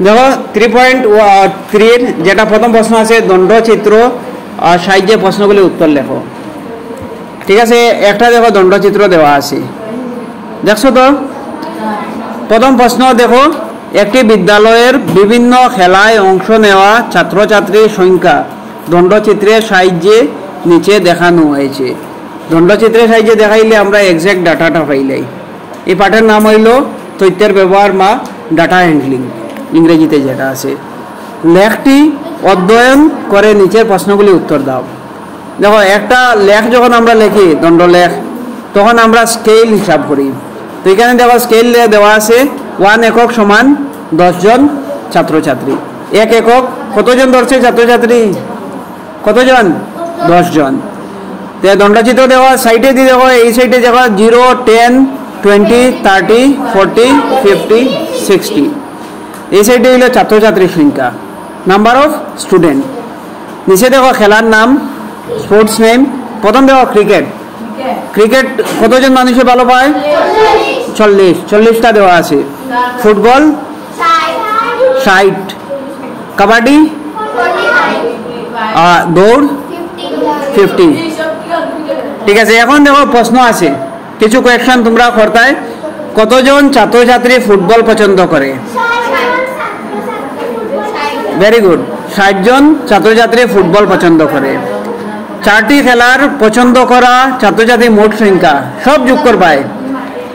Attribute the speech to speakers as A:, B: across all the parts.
A: দেখো 3.3 যেটা প্রথম প্রশ্ন আছে দণ্ডচিত্র সাহায্যে প্রশ্নগুলি উত্তর লেখো। ঠিক আছে, একটা দেখো দণ্ডচিত্র দেওয়া আছে, দেখছো তো? প্রথম প্রশ্ন দেখো, একটি বিদ্যালয়ের বিভিন্ন খেলায় অংশ নেওয়া ছাত্রছাত্রীর সংখ্যা দণ্ডচিত্রের সাহায্যে নিচে দেখানো হয়েছে। দণ্ডচিত্রের সাহায্যে দেখাইলে আমরা এক্সাক্ট ডাটাটা পাইলাই। এই পাঠের নাম হইল তথ্যের ব্যবহার বা ডাটা হ্যান্ডলিং, ইংরেজিতে যেটা আছে। লেখটি অধ্যয়ন করে নিচের প্রশ্নগুলি উত্তর দাও। দেখো, একটা লেখ যখন আমরা লিখি দণ্ডলেখ, তখন আমরা স্কেল হিসাব করি। তো এখানে দেখো স্কেল দেওয়া আছে 1 একক সমান 10 জন ছাত্রছাত্রী। 1 একক কতজন ধরছে ছাত্রছাত্রী? কতজন? 10 জন। দণ্ডচিত্র দেওয়া সাইডে দিয়ে দেখো, এই সাইডে দেখো 0, 10, 20, 30, 40, 50, 60। এই সাইডে হইল ছাত্রছাত্রীর সংখ্যা, নাম্বার অফ স্টুডেন্ট। নিচে দেখো খেলার নাম, স্পোর্টস নেম। প্রথম দেখো ক্রিকেট। ক্রিকেট কতজন মানুষে ভালো পায়? 40টা দেওয়া আছে। ফুটবল 60, কাবাডি দৌড় 50। ঠিক আছে, এখন দেখো প্রশ্ন আছে, কিছু কোয়েকশন তোমরা করতায়। কতজন ছাত্রছাত্রী ফুটবল পছন্দ করে? ভেরি গুড, 60 জন ছাত্রছাত্রী ফুটবল পছন্দ করে। 4টি খেলার পছন্দ করা ছাত্রছাত্রী মোট সংখ্যা সব যোগ করবায়।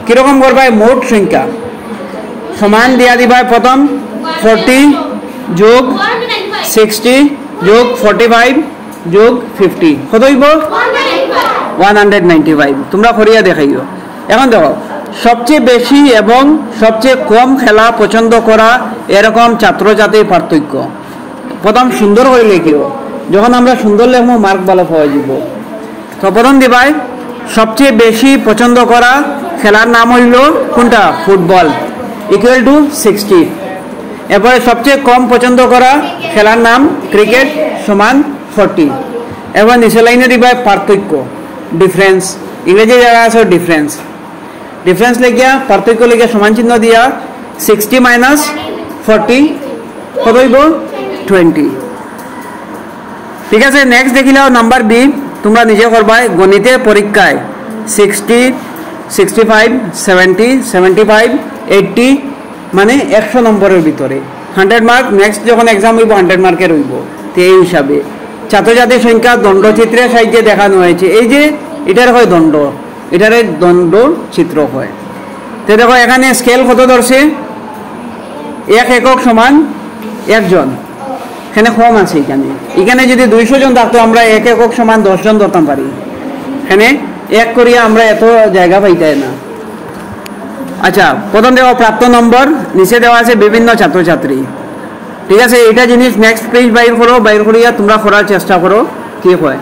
A: কিরকম করবায়? মোট সংখ্যা সমান দিয়া দিবাই। প্রথম 40 যোগ 60 যোগ 45 যোগ 50 কত হইব? 195। তোমরা করিয়া দেখাইও। এখন দেখো, সবচেয়ে বেশি এবং সবচেয়ে কম খেলা পছন্দ করা এরকম ছাত্রছাত্রীর পার্থক্য। প্রথম সুন্দর করে লিখিও, যখন আমরা সুন্দর লেখবো মার্ক ভালো পাওয়া যাব। তো প্রথম দিবাই সবচেয়ে বেশি পছন্দ করা খেলার নাম হইল কোনটা? Football, equal to 60। এরপরে সবচেয়ে কম পছন্দ করা খেলার নাম ক্রিকেট, সমান 40। এবার নিচে লাইনে দিবাই পার্থক্য, ডিফারেন্স। ইংরেজি যারা আছে ডিফারেন্স, ডিফারেন্স লিখিয়া পার্থক্য লিখিয়া সমান চিহ্ন দিয়া 60 মাইনাস 40 কত হইব? 20। ঠিক আছে, নেক্সট দেখিলাও নাম্বার বি। তোমরা নিজে করবাই। গণিতের পরীক্ষায় 60, 65, 70, 75, 80 মানে 100 নম্বরের ভিতরে 100 মার্ক। নেক্সট যখন এক্সাম হইব 100 মার্কের হইব। তো এই হিসাবে ছাত্রছাত্রীর সংখ্যা দণ্ডচিত্রের সাহায্যে দেখানো হয়েছে। এই যে এটার হয় দণ্ড, এটার দণ্ড চিত্র হয়। তো দেখো এখানে স্কেল কত ধরছে? 1 একক সমান 1 জন। এখানে কম আছে। এখানে যদি 200 জন থাকতো আমরা 1 একক সমান 10 জন ধরতাম পারি। এখানে 1 করিয়া আমরা এত জায়গা পাইতাই না। আচ্ছা, প্রথম দেখো প্রাপ্ত নম্বর, নিচে দেওয়া আছে বিভিন্ন ছাত্রছাত্রী। ঠিক আছে, এটা জিনিস নেক্সট পেজ বাইর করো, বাইর করিয়া তোমরা করার চেষ্টা করো কি হয়।